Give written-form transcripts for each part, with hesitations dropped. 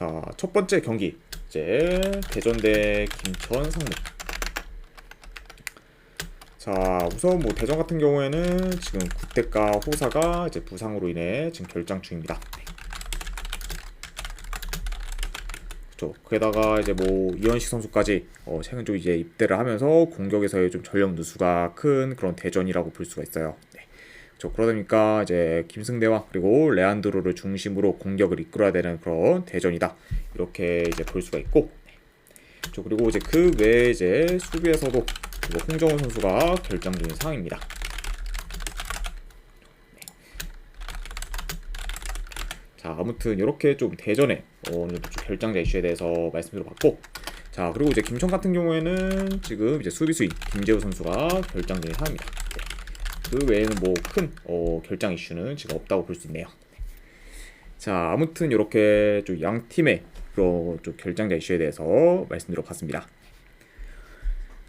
자, 첫 번째 경기 이제 대전 대 김천 상무. 자, 우선 뭐 대전 같은 경우에는 지금 구태가 호사가 이제 부상으로 인해 지금 결장 중입니다. 그렇죠. 게다가 이제 뭐 이현식 선수까지 최근 좀 이제 입대를 하면서 공격에서의 좀 전력 누수가 큰 그런 대전이라고 볼 수가 있어요. 네. 그렇죠. 그러다 보니까 이제 김승대와 그리고 레안드로를 중심으로 공격을 이끌어야 되는 그런 대전이다. 이렇게 이제 볼 수가 있고. 그렇죠. 그리고 이제 그 외에 이제 수비에서도 홍정훈 선수가 결장 중인 상황입니다. 자, 아무튼 이렇게 좀 대전에 어느 정도 좀 결장자 이슈에 대해서 말씀드려봤고, 자, 그리고 이제 김천 같은 경우에는 지금 이제 수비수인 김재우 선수가 결장 중인 상황입니다. 네. 그 외에는 뭐 큰 결장 이슈는 지금 없다고 볼 수 있네요. 자, 아무튼 이렇게 좀 양 팀의 그런 좀 결장자 이슈에 대해서 말씀드려봤습니다.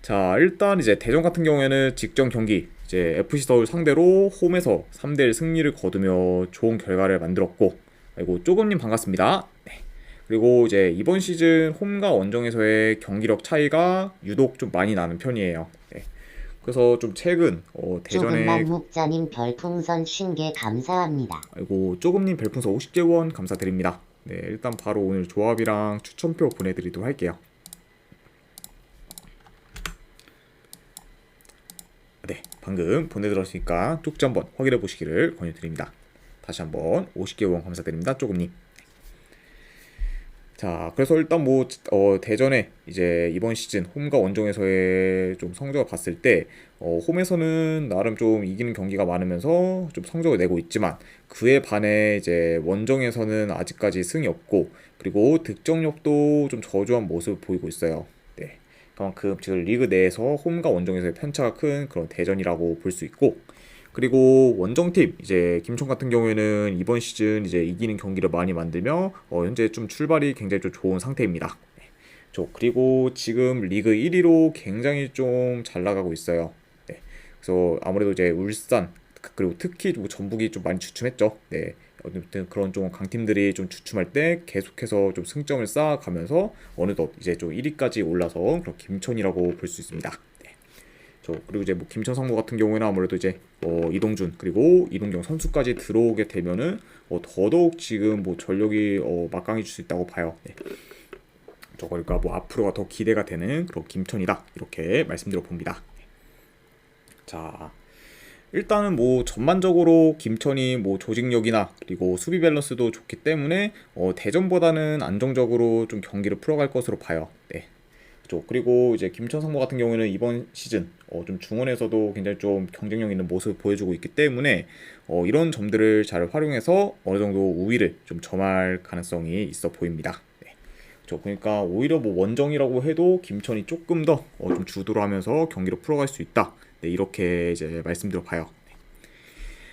자, 일단 이제 대전 같은 경우에는 직전 경기 이제 FC 서울 상대로 홈에서 3대1 승리를 거두며 좋은 결과를 만들었고, 그리고 쪼금님 반갑습니다. 네. 그리고 이제 이번 시즌 홈과 원정에서의 경기력 차이가 유독 좀 많이 나는 편이에요. 네. 그래서 좀 최근 대전에 조금만 목자님 별풍선 50개 감사합니다. 아이고, 쪼금님 별풍선 50개 원 감사드립니다. 네, 일단 바로 오늘 조합이랑 추천표 보내드리도록 할게요. 네, 방금 보내드렸으니까 쪽지 한번 확인해 보시기를 권유드립니다. 다시 한번 50개 원 감사드립니다. 쪼금님. 자, 그래서 일단 뭐 대전에 이제 이번 시즌 홈과 원정에서의 좀 성적을 봤을 때 홈에서는 나름 좀 이기는 경기가 많으면서 좀 성적을 내고 있지만, 그에 반해 이제 원정에서는 아직까지 승이 없고, 그리고 득점력도 좀 저조한 모습을 보이고 있어요. 네. 그만큼 지금 리그 내에서 홈과 원정에서의 편차가 큰 그런 대전이라고 볼 수 있고, 그리고 원정팀 이제 김천 같은 경우에는 이번 시즌 이제 이기는 경기를 많이 만들며 현재 좀 출발이 굉장히 좀 좋은 상태입니다. 그리고 지금 리그 1위로 굉장히 좀 잘 나가고 있어요. 네. 그래서 아무래도 이제 울산 그리고 특히 뭐 전북이 좀 많이 주춤했죠. 네. 어쨌든 그런 좀 강팀들이 좀 주춤할 때 계속해서 좀 승점을 쌓아가면서 어느덧 이제 좀 1위까지 올라서 그런 김천이라고 볼 수 있습니다. 그리고 이제 뭐 김천 상무 같은 경우에는 아무래도 이제 이동준 그리고 이동경 선수까지 들어오게 되면은 더더욱 지금 뭐 전력이 막강해질 수 있다고 봐요. 네. 그러니까 뭐 앞으로가 더 기대가 되는 그런 김천이다, 이렇게 말씀드려 봅니다. 자, 일단은 뭐 전반적으로 김천이 뭐 조직력이나 그리고 수비 밸런스도 좋기 때문에 대전보다는 안정적으로 좀 경기를 풀어갈 것으로 봐요. 네. 그리고 이제 김천 상무 같은 경우에는 이번 시즌 좀 중원에서도 굉장히 좀 경쟁력 있는 모습을 보여주고 있기 때문에 이런 점들을 잘 활용해서 어느 정도 우위를 좀 점할 가능성이 있어 보입니다. 네. 그러니까 오히려 뭐 원정이라고 해도 김천이 조금 더 좀 주도를 하면서 경기를 풀어갈 수 있다. 네, 이렇게 이제 말씀드려 봐요.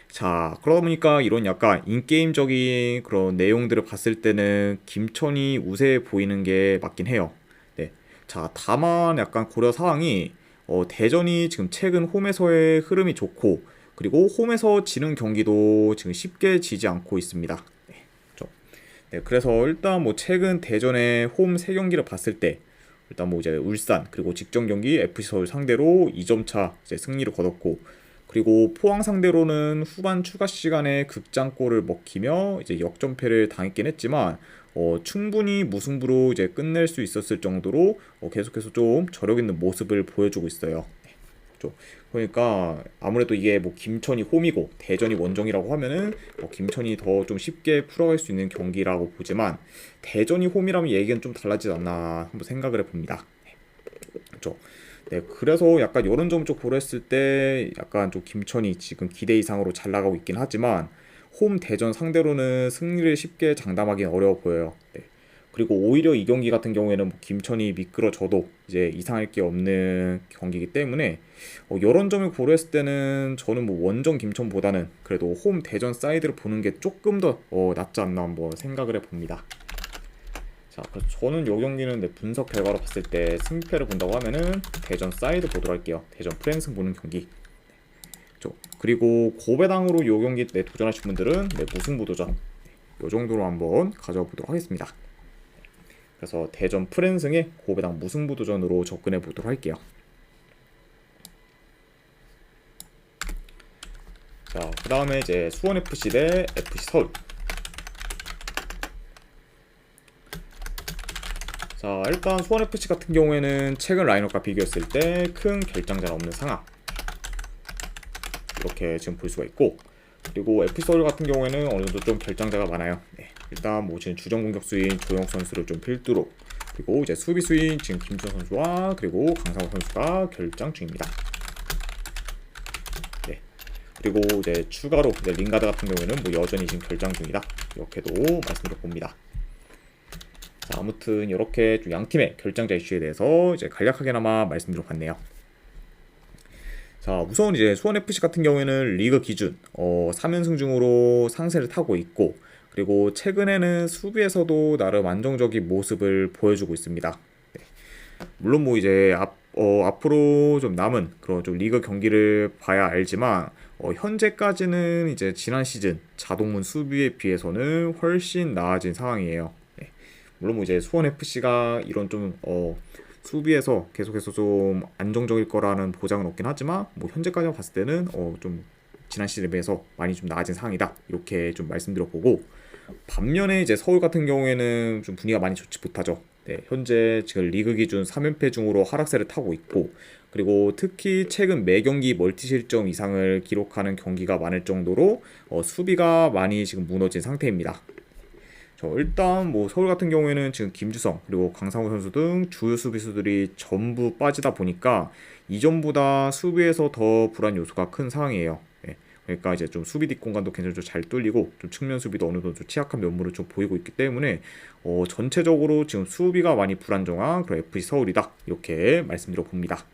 자, 그러다 보니까 이런 약간 인게임적인 그런 내용들을 봤을 때는 김천이 우세해 보이는 게 맞긴 해요. 네. 자, 다만 약간 고려 사항이 대전이 지금 최근 홈에서의 흐름이 좋고, 그리고 홈에서 지는 경기도 지금 쉽게 지지 않고 있습니다. 네, 그렇죠. 네, 그래서 일단 뭐 최근 대전의 홈 3경기를 봤을 때 일단 뭐 이제 울산 그리고 직전 경기 FC 서울 상대로 2점 차 이제 승리를 거뒀고, 그리고 포항 상대로는 후반 추가 시간에 극장골을 먹히며 이제 역전패를 당했긴 했지만 충분히 무승부로 이제 끝낼 수 있었을 정도로 계속해서 좀 저력 있는 모습을 보여주고 있어요. 그러니까 아무래도 이게 뭐 김천이 홈이고 대전이 원정이라고 하면은 김천이 더 좀 쉽게 풀어갈 수 있는 경기라고 보지만, 대전이 홈이라면 얘기는 좀 달라지지 않나 한번 생각을 해봅니다. 그렇죠. 네, 그래서 약간 이런 점 좀 고려했을 때 약간 좀 김천이 지금 기대 이상으로 잘 나가고 있긴 하지만 홈 대전 상대로는 승리를 쉽게 장담하기는 어려워 보여요. 네. 그리고 오히려 이 경기 같은 경우에는 뭐 김천이 미끄러져도 이제 이상할 게 없는 경기이기 때문에 이런 점을 고려했을 때는 저는 뭐 원정 김천보다는 그래도 홈 대전 사이드를 보는 게 조금 더 낫지 않나 한번 생각을 해봅니다. 자, 그래서 저는 이 경기는 분석 결과로 봤을 때 승패를 본다고 하면은 대전 사이드 보도록 할게요. 대전 프랜승 보는 경기. 그리고 고배당으로 이 경기 도전하실 분들은 무승부 도전 이 정도로 한번 가져보도록 하겠습니다. 그래서 대전 프랜승의 고배당 무승부도전으로 접근해 보도록 할게요. 자, 그 다음에 이제 수원FC 대 FC서울. 자, 일단 수원FC 같은 경우에는 최근 라인업과 비교했을 때 큰 결장자는 없는 상황, 이렇게 지금 볼 수가 있고, 그리고 FC서울 같은 경우에는 어느 정도 좀 결장자가 많아요. 네, 일단 뭐 지금 주전 공격수인 조영욱 선수를 좀 필두로, 그리고 이제 수비수인 지금 김주성 선수와 그리고 강상호 선수가 결장 중입니다. 네, 그리고 이제 추가로 이제 링가드 같은 경우에는 뭐 여전히 지금 결장 중이다, 이렇게도 말씀드려 봅니다. 자, 아무튼 이렇게 양 팀의 결장자 이슈에 대해서 이제 간략하게나마 말씀드려 봤네요. 자, 우선 이제 수원FC 같은 경우에는 리그 기준 3연승 중으로 상세를 타고 있고, 그리고 최근에는 수비에서도 나름 안정적인 모습을 보여주고 있습니다. 네. 물론 뭐 이제 앞으로 좀 남은 그런 좀 리그 경기를 봐야 알지만 현재까지는 이제 지난 시즌 자동문 수비에 비해서는 훨씬 나아진 상황이에요. 네. 물론 뭐 이제 수원FC가 이런 좀 수비에서 계속해서 좀 안정적일 거라는 보장은 없긴 하지만 뭐 현재까지 봤을 때는 좀 지난 시즌에 비해서 많이 좀 나아진 상황이다, 이렇게 좀 말씀드려 보고, 반면에 이제 서울 같은 경우에는 좀 분위기가 많이 좋지 못하죠. 네, 현재 지금 리그 기준 3연패 중으로 하락세를 타고 있고, 그리고 특히 최근 매 경기 멀티 실점 이상을 기록하는 경기가 많을 정도로 수비가 많이 지금 무너진 상태입니다. 일단 뭐 서울 같은 경우에는 지금 김주성 그리고 강상우 선수 등 주요 수비수들이 전부 빠지다 보니까 이전보다 수비에서 더 불안 요소가 큰 상황이에요. 네. 그러니까 이제 좀 수비 뒷공간도 굉장히 좀 잘 뚫리고 좀 측면 수비도 어느 정도 좀 취약한 면모를 좀 보이고 있기 때문에 전체적으로 지금 수비가 많이 불안정한 그런 FC 서울이다, 이렇게 말씀드려 봅니다.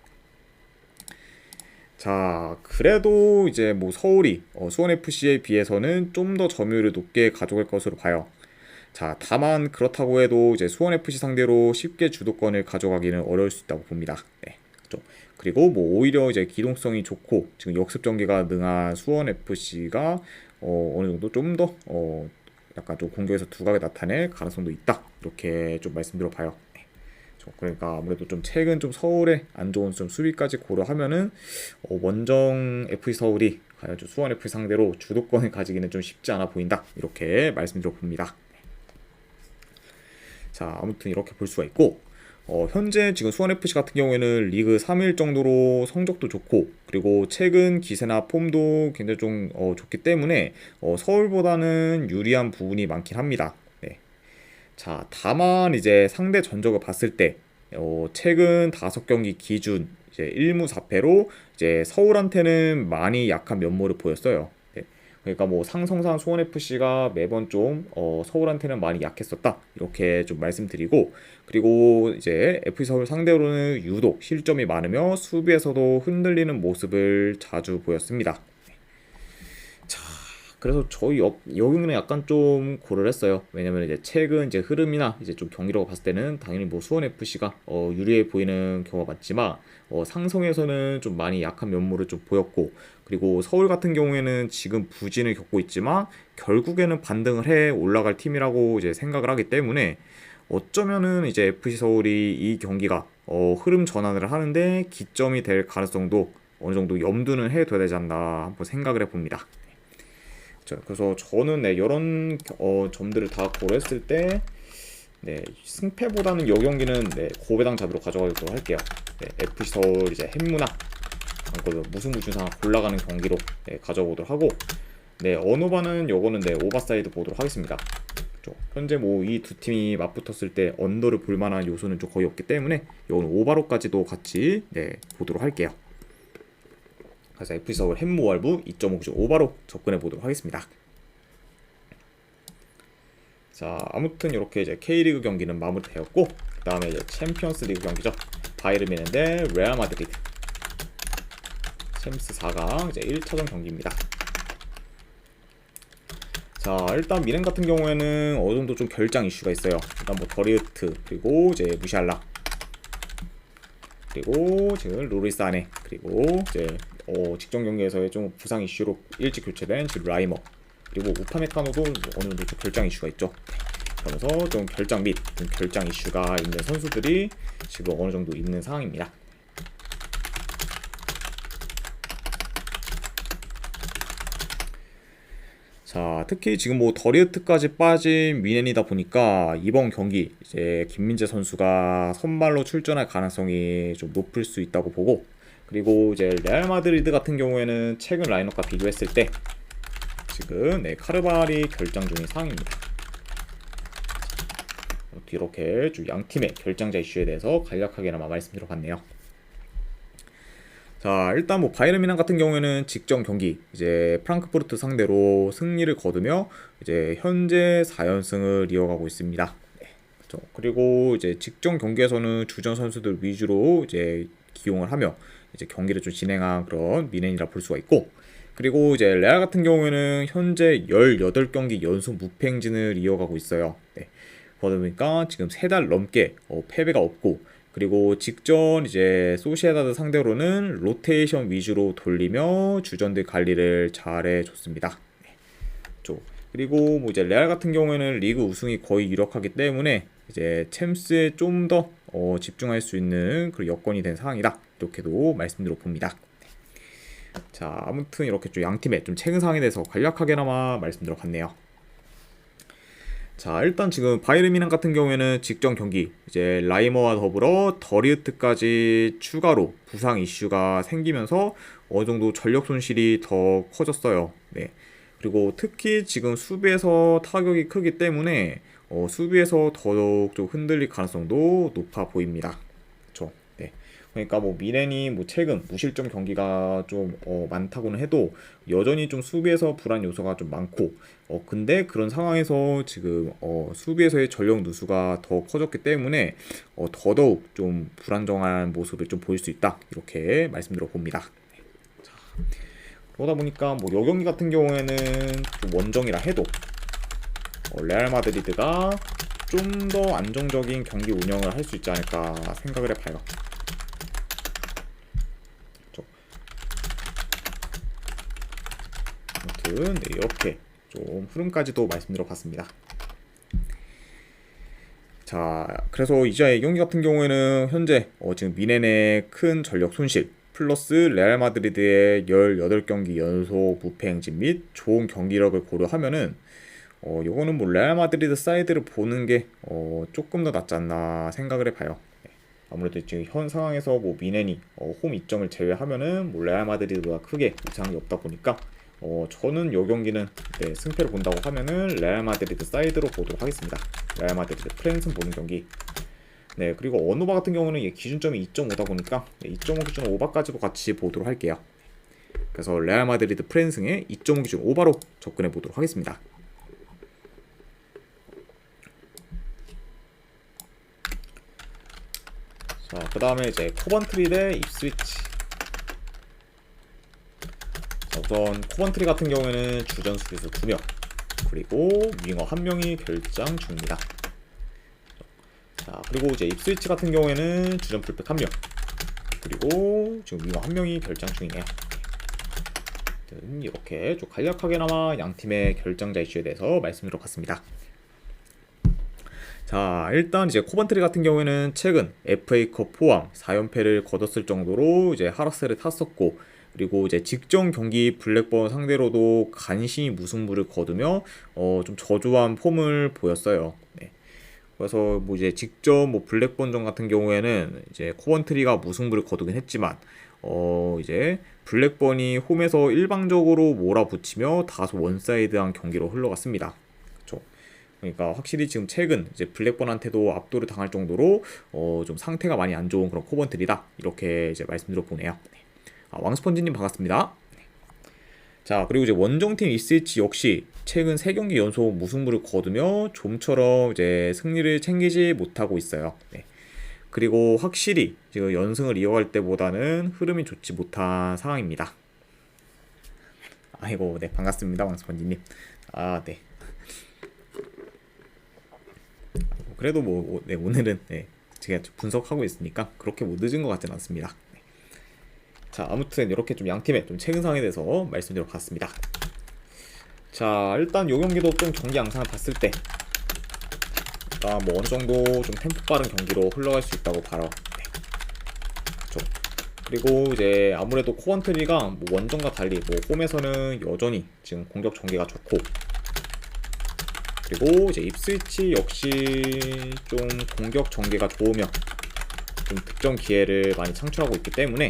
자, 그래도 이제 뭐 서울이 수원FC에 비해서는 좀 더 점유율을 높게 가져갈 것으로 봐요. 자, 다만 그렇다고 해도 이제 수원FC 상대로 쉽게 주도권을 가져가기는 어려울 수 있다고 봅니다. 네, 그렇죠. 그리고 뭐 오히려 이제 기동성이 좋고 지금 역습 전개가 능한 수원FC가 어느 정도 좀 더 약간 좀 공격에서 두각을 나타낼 가능성도 있다, 이렇게 좀 말씀드려 봐요. 네, 그러니까 아무래도 좀 최근 좀 서울의 안 좋은 좀 수비까지 고려하면은 원정 FC 서울이 과연 좀 수원FC 상대로 주도권을 가지기는 좀 쉽지 않아 보인다, 이렇게 말씀드려 봅니다. 자, 아무튼 이렇게 볼 수가 있고, 현재 지금 수원FC 같은 경우에는 리그 3일 정도로 성적도 좋고, 그리고 최근 기세나 폼도 굉장히 좀 좋기 때문에 서울보다는 유리한 부분이 많긴 합니다. 네. 자, 다만 이제 상대 전적을 봤을 때 최근 5경기 기준 이제 1무 4패로 이제 서울한테는 많이 약한 면모를 보였어요. 그러니까 뭐 상성상 수원FC가 매번 좀 서울한테는 많이 약했었다, 이렇게 좀 말씀드리고, 그리고 이제 FC 서울 상대로는 유독 실점이 많으며 수비에서도 흔들리는 모습을 자주 보였습니다. 자, 그래서 저희 여기는 약간 좀 고려를 했어요. 왜냐면 이제 최근 이제 흐름이나 이제 좀 경기라고 봤을 때는 당연히 뭐 수원FC가 유리해 보이는 경우가 많지만 상성에서는 좀 많이 약한 면모를 좀 보였고, 그리고 서울 같은 경우에는 지금 부진을 겪고 있지만 결국에는 반등을 해 올라갈 팀이라고 이제 생각을 하기 때문에 어쩌면은 이제 FC 서울이 이 경기가 흐름 전환을 하는데 기점이 될 가능성도 어느 정도 염두는 해둬야 되지 않나 한번 생각을 해봅니다. 그래서 저는 이런 점들을 다 고려했을 때 승패보다는 이 경기는 고배당 잡으로 가져가도록 할게요. FC 서울 이제 햄무나 무승부 준상 골라가는 경기로 가져보도록 하고, 언오바는 요거는 오버사이드 보도록 하겠습니다. 현재 뭐 이 두 팀이 맞붙었을 때 언더를 볼만한 요소는 좀 거의 없기 때문에 요거는 오바로까지도 같이 보도록 할게요. 그래서 FC 서울 햄무월부 2.5 오바로 접근해 보도록 하겠습니다. 자, 아무튼 이렇게 이제 K리그 경기는 마무리되었고, 그 다음에 이제 챔피언스 리그 경기죠. 바이에른 뮌헨 대 레알 마드리드. 챔스 4강 이제 1차전 경기입니다. 자, 일단 미넨 같은 경우에는 어느 정도 좀 결장 이슈가 있어요. 일단 뭐 더리우트, 그리고 이제 무시알라, 그리고 지금 로리스 아네, 그리고 이제 직전 경기에서의 좀 부상 이슈로 일찍 교체된 지금 라이머, 그리고 우파메카노도 어느 정도 좀 결장 이슈가 있죠. 그러면서 좀 결장 및 좀 결장 이슈가 있는 선수들이 지금 어느 정도 있는 상황입니다. 자, 특히 지금 뭐 더리우트까지 빠진 미넨이다 보니까 이번 경기 이제 김민재 선수가 선발로 출전할 가능성이 좀 높을 수 있다고 보고, 그리고 이제 레알 마드리드 같은 경우에는 최근 라인업과 비교했을 때 지금 카르발이 결장 중인 상황입니다. 이렇게 좀 양 팀의 결장자 이슈에 대해서 간략하게나마 말씀드려봤네요. 자, 일단 뭐 바이에른 미넨 같은 경우에는 직전 경기 이제 프랑크푸르트 상대로 승리를 거두며 이제 현재 4연승을 이어가고 있습니다. 네, 그렇죠. 그리고 이제 직전 경기에서는 주전 선수들 위주로 이제 기용을 하며 이제 경기를 좀 진행한 그런 미넨이라 볼 수가 있고, 그리고 이제 레알 같은 경우에는 현재 18경기 연속 무패 행진을 이어가고 있어요. 네. 그러다 보니까 지금 3달 넘게 패배가 없고, 그리고 직전 이제 소시에다드 상대로는 로테이션 위주로 돌리며 주전들 관리를 잘해 줬습니다. 네. 그리고 뭐 이제 레알 같은 경우에는 리그 우승이 거의 유력하기 때문에 이제 챔스에 좀 더 집중할 수 있는 그런 여건이 된 상황이다, 이렇게도 말씀드려 봅니다. 자, 아무튼 이렇게 좀 양 팀의 좀 최근 상황에 대해서 간략하게나마 말씀드려 봤네요. 자, 일단 지금 바이에른 미넨 같은 경우에는 직전 경기 이제 라이머와 더불어 더리우트까지 추가로 부상 이슈가 생기면서 어느 정도 전력 손실이 더 커졌어요. 네. 그리고 특히 지금 수비에서 타격이 크기 때문에 수비에서 더더욱 좀 흔들릴 가능성도 높아 보입니다. 그렇죠. 네. 그러니까 뭐 미넨이 뭐 최근 무실점 경기가 좀 많다고는 해도 여전히 좀 수비에서 불안 요소가 좀 많고, 근데 그런 상황에서 지금 수비에서의 전력 누수가 더 커졌기 때문에 더더욱 좀 불안정한 모습을 좀 보일 수 있다, 이렇게 말씀드려 봅니다. 자, 그러다 보니까 뭐 요 경기 같은 경우에는 좀 원정이라 해도 레알 마드리드가 좀 더 안정적인 경기 운영을 할 수 있지 않을까 생각을 해봐요. 아무튼 네, 이렇게 좀 흐름까지도 말씀드려 봤습니다. 자, 그래서 이제 이 경기 같은 경우에는 현재 지금 미넨의 큰 전력 손실 플러스 레알 마드리드의 18경기 연속 무패 행진 및 좋은 경기력을 고려하면은 요거는 뭐 레알 마드리드 사이드를 보는 게 조금 더 낫지 않나 생각을 해봐요. 네. 아무래도 지금 현 상황에서 뭐 미넨이 홈 이점을 제외하면은 뭐 레알 마드리드가 크게 이상이 없다 보니까 저는 요 경기는 네, 승패를 본다고 하면은 레알 마드리드 사이드로 보도록 하겠습니다. 레알 마드리드 프랜슨 보는 경기. 네, 그리고 언오바 같은 경우는 기준점이 2.5다 보니까 2.5 기준 오바까지도 같이 보도록 할게요. 그래서 레알 마드리드 프랜슨의 2.5 기준 오바로 접근해 보도록 하겠습니다. 자, 그 다음에 이제 코번트리 대 입스위치. 우선 코번트리 같은 경우에는 주전 수비수 2명, 그리고 윙어 1명이 결장 중입니다. 자, 그리고 이제 입스위치 같은 경우에는 주전 풀백 1명, 그리고 지금 윙어 1명이 결장 중이네요. 이렇게 좀 간략하게나마 양 팀의 결장자 이슈에 대해서 말씀드려 봤습니다. 자, 일단 이제 코번트리 같은 경우에는 최근 FA컵 포함 4연패를 거뒀을 정도로 이제 하락세를 탔었고, 그리고 이제 직전 경기 블랙번 상대로도 간신히 무승부를 거두며 좀 저조한 폼을 보였어요. 네. 그래서 뭐 이제 직전 뭐 블랙번전 같은 경우에는 이제 코번트리가 무승부를 거두긴 했지만 이제 블랙번이 홈에서 일방적으로 몰아붙이며 다소 원사이드한 경기로 흘러갔습니다. 그렇죠. 그러니까 확실히 지금 최근 이제 블랙번한테도 압도를 당할 정도로 좀 상태가 많이 안 좋은 그런 코번트리다, 이렇게 이제 말씀드려 보네요. 네. 왕스펀지님 반갑습니다. 자, 그리고 이제 원정팀 이스위치 역시 최근 3경기 연속 무승부를 거두며 좀처럼 이제 승리를 챙기지 못하고 있어요. 네. 그리고 확실히 지금 연승을 이어갈 때보다는 흐름이 좋지 못한 상황입니다. 아이고, 네, 반갑습니다, 왕스펀지님. 아, 네. 그래도 뭐, 네, 오늘은 네, 제가 분석하고 있으니까 그렇게 뭐 늦은 것 같지는 않습니다. 자, 아무튼 이렇게 좀 양팀의 좀 최근 상황에 대해서 말씀드려 봤습니다. 자, 일단 요 경기도 좀 경기 양상을 봤을 때 약간 뭐 어느 정도 좀 템포 빠른 경기로 흘러갈 수 있다고 봐요. 네. 그렇죠. 그리고 이제 아무래도 코번트리가 뭐 원정과 달리 뭐 홈에서는 여전히 지금 공격 전개가 좋고, 그리고 이제 입스위치 역시 좀 공격 전개가 좋으면 좀 득점 기회를 많이 창출하고 있기 때문에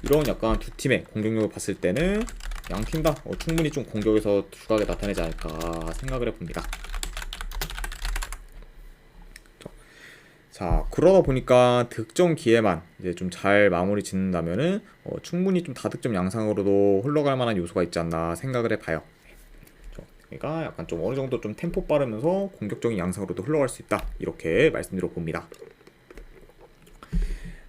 이런 약간 두 팀의 공격력을 봤을 때는 양 팀 다 충분히 좀 공격에서 두각을 나타내지 않을까 생각을 해봅니다. 자, 그러다 보니까 득점 기회만 이제 좀 잘 마무리 짓는다면은 충분히 좀 다득점 양상으로도 흘러갈 만한 요소가 있지 않나 생각을 해봐요. 그러니까 약간 좀 어느 정도 좀 템포 빠르면서 공격적인 양상으로도 흘러갈 수 있다, 이렇게 말씀드려 봅니다.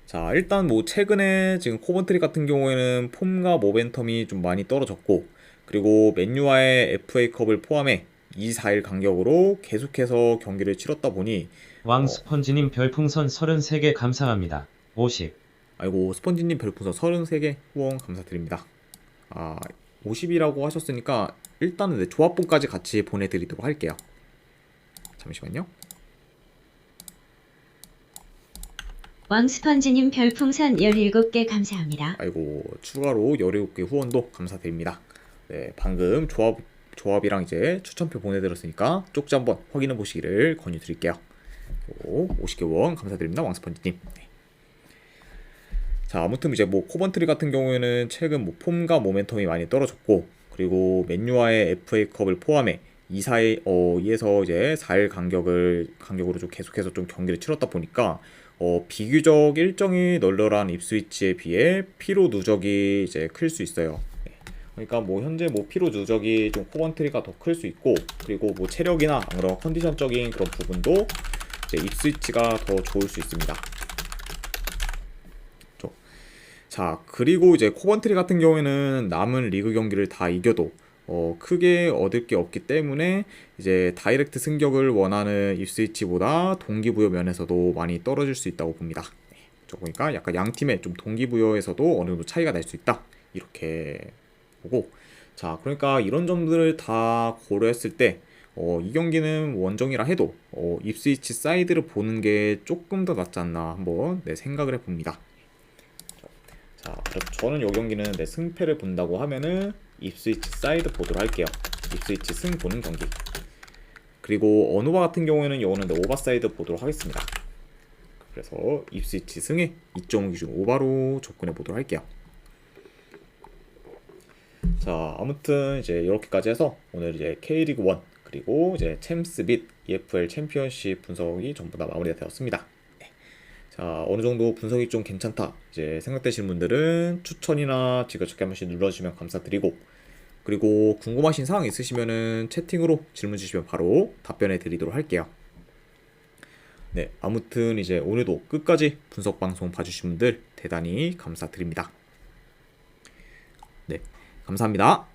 자, 일단 뭐 최근에 지금 코번트리 같은 경우에는 폼과 모멘텀이 좀 많이 떨어졌고, 그리고 맨유와의 FA컵을 포함해 2, 4일 간격으로 계속해서 경기를 치렀다 보니 왕스펀지님 별풍선 33개 감사합니다. 50. 아이고, 스펀지님 별풍선 33개 후원 감사드립니다. 50이라고 하셨으니까 일단은 네, 조합본까지 같이 보내드리도록 할게요. 잠시만요. 왕스펀지님 별풍선 17개 감사합니다. 아이고, 추가로 17개 후원도 감사드립니다. 네, 방금 조합이랑 이제 추천표 보내드렸으니까 쪽지 한번 확인해 보시기를 권유드릴게요. 50개 후원 감사드립니다, 왕스펀지님. 네. 자, 아무튼 이제 뭐 코번트리 같은 경우에는 최근 뭐 폼과 모멘텀이 많이 떨어졌고, 그리고 맨유와의 FA컵을 포함해 2에서 이제 4일 간격으로 좀 계속해서 좀 경기를 치렀다 보니까 비교적 일정이 널널한 입스위치에 비해 피로 누적이 이제 클 수 있어요. 네. 그러니까 뭐 현재 뭐 피로 누적이 좀 코번트리가 더 클 수 있고, 그리고 뭐 체력이나 그런 컨디션적인 그런 부분도 이제 입스위치가 더 좋을 수 있습니다. 자, 그리고 이제 코번트리 같은 경우에는 남은 리그 경기를 다 이겨도 크게 얻을 게 없기 때문에 이제 다이렉트 승격을 원하는 입스위치보다 동기부여 면에서도 많이 떨어질 수 있다고 봅니다. 그러니까 약간 양 팀의 좀 동기부여에서도 어느 정도 차이가 날 수 있다, 이렇게 보고, 자, 그러니까 이런 점들을 다 고려했을 때 이 경기는 원정이라 해도 입스위치 사이드를 보는 게 조금 더 낫지 않나 한번 생각을 해봅니다. 자, 그래서 저는 이 경기는 내 승패를 본다고 하면은 입스위치 사이드 보도록 할게요. 입스위치 승 보는 경기. 그리고 어누바 같은 경우에는 이거는 내 오버사이드 보도록 하겠습니다. 그래서 입스위치 승에 2.5 기준 오바로 접근해 보도록 할게요. 자, 아무튼 이제 이렇게까지 해서 오늘 이제 K리그 1 그리고 이제 챔스 및 EFL 챔피언십 분석이 전부 다 마무리가 되었습니다. 자, 어느 정도 분석이 좀 괜찮다 이제 생각되시는 분들은 추천이나 지그저기 한 번씩 눌러주시면 감사드리고, 그리고 궁금하신 사항 있으시면은 채팅으로 질문 주시면 바로 답변해 드리도록 할게요. 네, 아무튼 이제 오늘도 끝까지 분석 방송 봐주신 분들 대단히 감사드립니다. 네, 감사합니다.